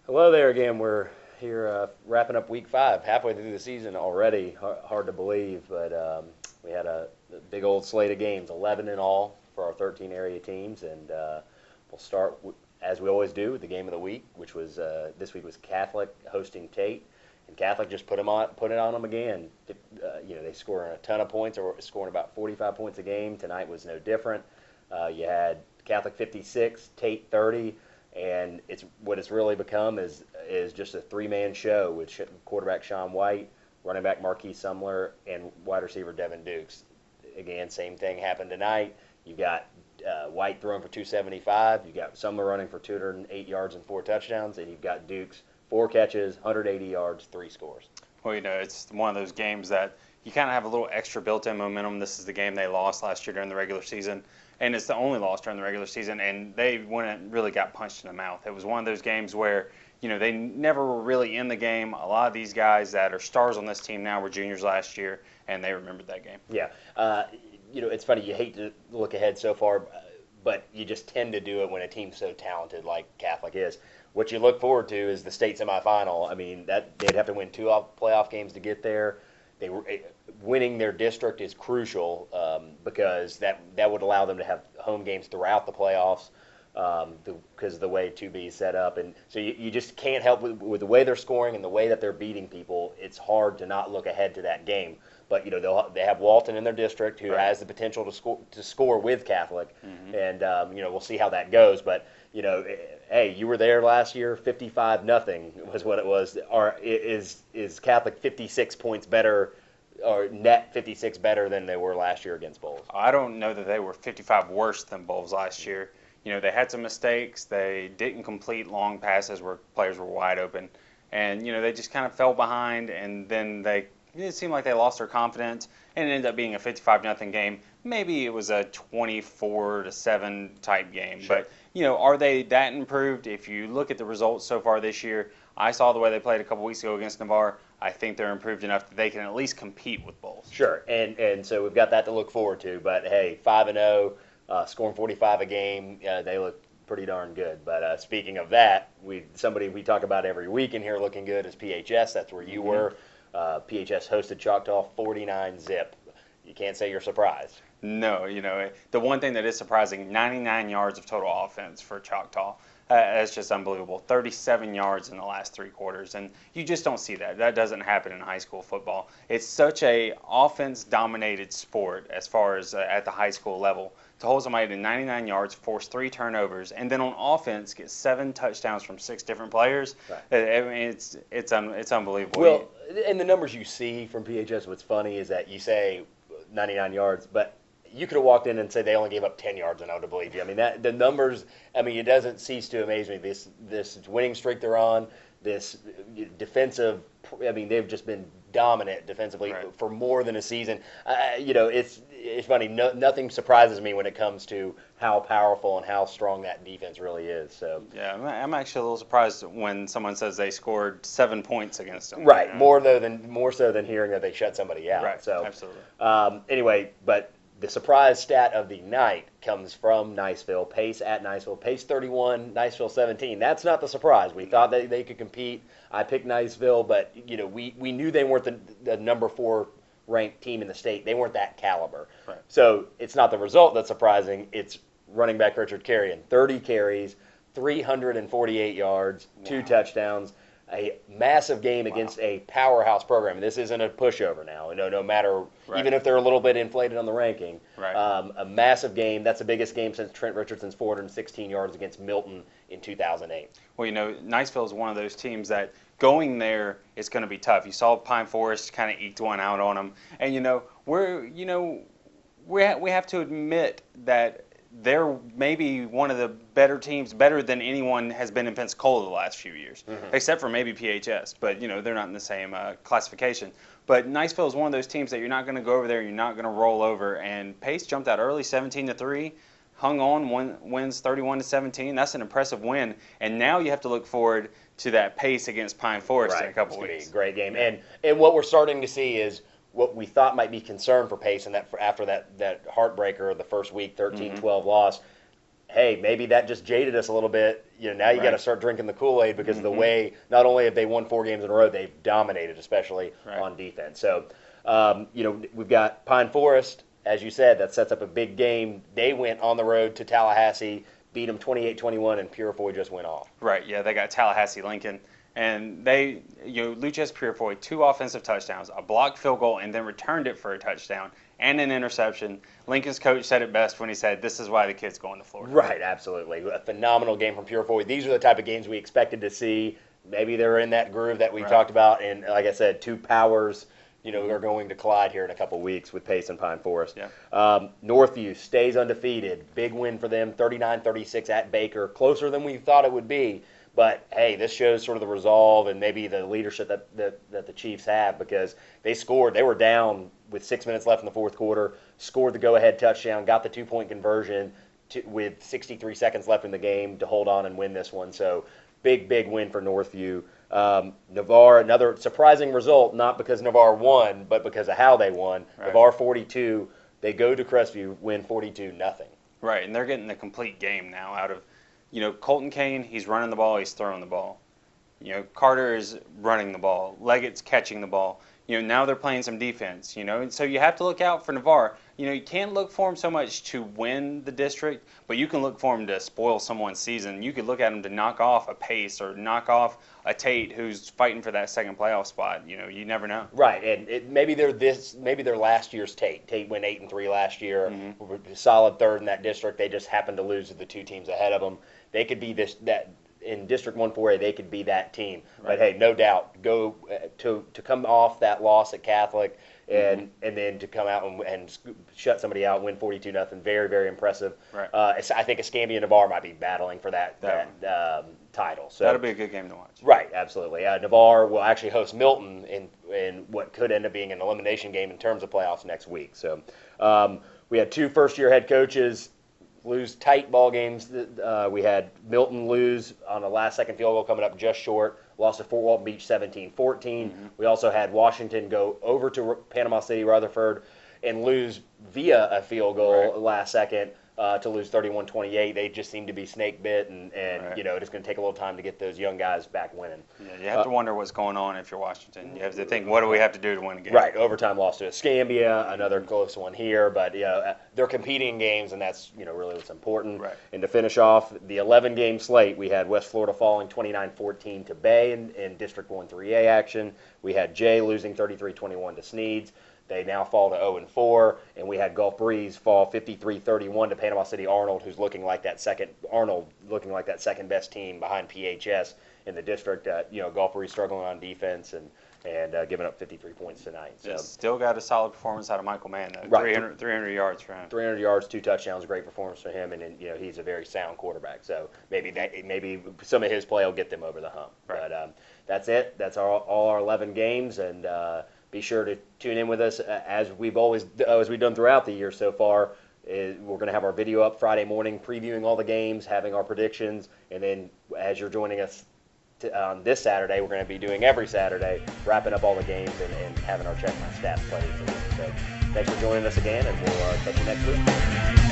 Hello there again. We're here wrapping up week 5, halfway through the season already. Hard to believe, but we had a big old slate of games, 11 in all for our 13 area teams, and we'll start as we always do with the game of the week, which was this week was Catholic hosting Tate, and Catholic just put it on them again. They scoring a ton of points, or scoring about 45 points a game. Tonight was no different. You had Catholic 56, Tate 30. And what it's really become is just a three-man show with quarterback Sean White, running back Marquise Sumler, and wide receiver Devin Dukes. Again, same thing happened tonight. You got White throwing for 275. You got Sumler running for 208 yards and 4 touchdowns, and you've got Dukes 4 catches, 180 yards, 3 scores. Well, it's one of those games that you kind of have a little extra built-in momentum. This is the game they lost last year during the regular season, and it's the only loss during the regular season, and they went and really got punched in the mouth. It was one of those games where, they never were really in the game. A lot of these guys that are stars on this team now were juniors last year, and they remembered that game. Yeah. It's funny. You hate to look ahead so far, but you just tend to do it when a team's so talented like Catholic is. What you look forward to is the state semifinal. I mean, that they'd have to win 2 playoff games to get there. Winning their district is crucial because that would allow them to have home games throughout the playoffs because of the way 2B is set up. And so you just can't help with the way they're scoring and the way that they're beating people. It's hard to not look ahead to that game. But they have Walton in their district who has the potential to score with Catholic, and we'll see how that goes. But hey, you were there last year. 55-0 was what it was. Or is Catholic 56 points better, or net 56 better than they were last year against Bowles? I don't know that they were 55 worse than Bowles last year. They had some mistakes. They didn't complete long passes where players were wide open, and they just kind of fell behind, and then it seemed like they lost their confidence, and it ended up being a 55-0 game. Maybe it was a 24-7 type game, Sure. But are they that improved? If you look at the results so far this year, I saw the way they played a couple weeks ago against Navarre. I think they're improved enough that they can at least compete with Bowles. Sure, and so we've got that to look forward to. But hey, 5-0, scoring 45 a game, they look pretty darn good. But speaking of that, somebody we talk about every week in here looking good is PHS. That's where you were. PHS hosted Choctaw 49-0. You can't say you're surprised. No, the one thing that is surprising, 99 yards of total offense for Choctaw. That's just unbelievable. 37 yards in the last 3 quarters, and you just don't see that. That doesn't happen in high school football. It's such a offense-dominated sport as far as at the high school level. To hold somebody to 99 yards, force 3 turnovers, and then on offense get 7 touchdowns from 6 different players. Right. I mean, it's unbelievable. Well, and the numbers you see from PHS, what's funny is that you say 99 yards, but you could have walked in and said they only gave up 10 yards, and I would have believed you. I mean, the numbers. I mean, it doesn't cease to amaze me. This winning streak they're on, this defensive. I mean, they've just been dominant defensively for more than a season. It's funny. Nothing surprises me when it comes to how powerful and how strong that defense really is. So yeah, I'm actually a little surprised when someone says they scored 7 points against them. Right, more so than hearing that they shut somebody out. Right, so absolutely. Anyway, but the surprise stat of the night comes from Niceville. Pace at Niceville. Pace 31, Niceville 17. That's not the surprise. We thought that they could compete. I picked Niceville, but we knew they weren't the number 4 ranked team in the state. They weren't that caliber. Right. So it's not the result that's surprising. It's running back Richard Carrion. 30 carries, 348 yards, 2 touchdowns. A massive game against a powerhouse program. This isn't a pushover now. No matter, even if they're a little bit inflated on the ranking. Right. A massive game. That's the biggest game since Trent Richardson's 416 yards against Milton in 2008. Well, Niceville is one of those teams that going there is going to be tough. You saw Pine Forest kind of eked one out on them, and we have to admit that they're maybe one of the better teams, better than anyone has been in Pensacola the last few years, except for maybe PHS. But, they're not in the same classification. But Niceville is one of those teams that you're not going to go over there, you're not going to roll over. And Pace jumped out early, 17-3, hung on, wins 31-17. That's an impressive win. And now you have to look forward to that Pace against Pine Forest in a couple weeks. It's going to be a great game. And what we're starting to see is what we thought might be concern for Pace, and after that heartbreaker of the first week, 13-12 loss, hey, maybe that just jaded us a little bit. now you got to Right. start drinking the Kool-Aid because of the way not only have they won 4 games in a row, they've dominated, especially Right. on defense. So, we've got Pine Forest, as you said, that sets up a big game. They went on the road to Tallahassee, beat them 28-21, and Purifoy just went off. Right, yeah, they got Tallahassee Lincoln, and they, Lucas Purifoy, 2 offensive touchdowns, a blocked field goal, and then returned it for a touchdown and an interception. Lincoln's coach said it best when he said, "This is why the kid's going to Florida." Right, absolutely. A phenomenal game from Purifoy. These are the type of games we expected to see. Maybe they're in that groove that we Right. talked about, and like I said, 2 powers are going to collide here in a couple weeks with Pace and Pine Forest. Yeah. Northview stays undefeated. Big win for them, 39-36 at Baker. Closer than we thought it would be. But, hey, this shows sort of the resolve and maybe the leadership that the Chiefs have, because they scored. They were down with 6 minutes left in the fourth quarter, scored the go-ahead touchdown, got the 2-point conversion with 63 seconds left in the game to hold on and win this one. So big win for Northview. Navarre, another surprising result, not because Navarre won, but because of how they won. Right. Navarre 42, they go to Crestview, win 42-0. Right, and they're getting the complete game now out of, Colton Kane, he's running the ball, he's throwing the ball. Carter is running the ball, Leggett's catching the ball. Now they're playing some defense, and so you have to look out for Navarre. You can't look for him so much to win the district, but you can look for him to spoil someone's season. You could look at him to knock off a Pace or knock off a Tate who's fighting for that second playoff spot. You never know. Right, and maybe they're last year's Tate. Tate went 8-3 last year, solid third in that district. They just happened to lose to the 2 teams ahead of them. They could be that in District 1-4A. They could be that team. Right. But hey, no doubt, go to come off that loss at Catholic and then to come out and shut somebody out, win 42-0. Very, very impressive. Right. I think Escambia and Navarre might be battling for that title. So That'll be a good game to watch. right, absolutely. Navarre will actually host Milton in what could end up being an elimination game in terms of playoffs next week. So we had 2 first-year head coaches lose tight ball games. We had Milton lose on a last-second field goal coming up just short. Lost to Fort Walton Beach 17-14. We also had Washington go over to Panama City Rutherford and lose via a field goal last second to lose 31-28. They just seem to be snake bit, and it's going to take a little time to get those young guys back winning. Yeah, you have to wonder what's going on if you're Washington. You have to think, what do we have to do to win a game? Right, overtime loss to Escambia, another close one here, but they're competing in games, and that's really what's important. Right. And to finish off the 11-game slate, we had West Florida falling 29-14 to Bay in District 1-3A action. We had Jay losing 33-21 to Sneeds. They now fall to 0-4, and we had Gulf Breeze fall 53-31 to Panama City Arnold, who's looking like that second best team behind PHS in the district. Gulf Breeze struggling on defense and giving up 53 points tonight. So Still got a solid performance out of Michael Mann, though. Right. 300 yards for him. 300 yards, 2 touchdowns, great performance for him, and he's a very sound quarterback. So maybe some of his play will get them over the hump. Right. But that's it. That's all our 11 games, and be sure to tune in with us as we've done throughout the year so far. We're going to have our video up Friday morning, previewing all the games, having our predictions, and then as you're joining us on this Saturday, we're going to be doing every Saturday, wrapping up all the games and having our Check My Stats plays. So thanks for joining us again, and we'll catch you next week.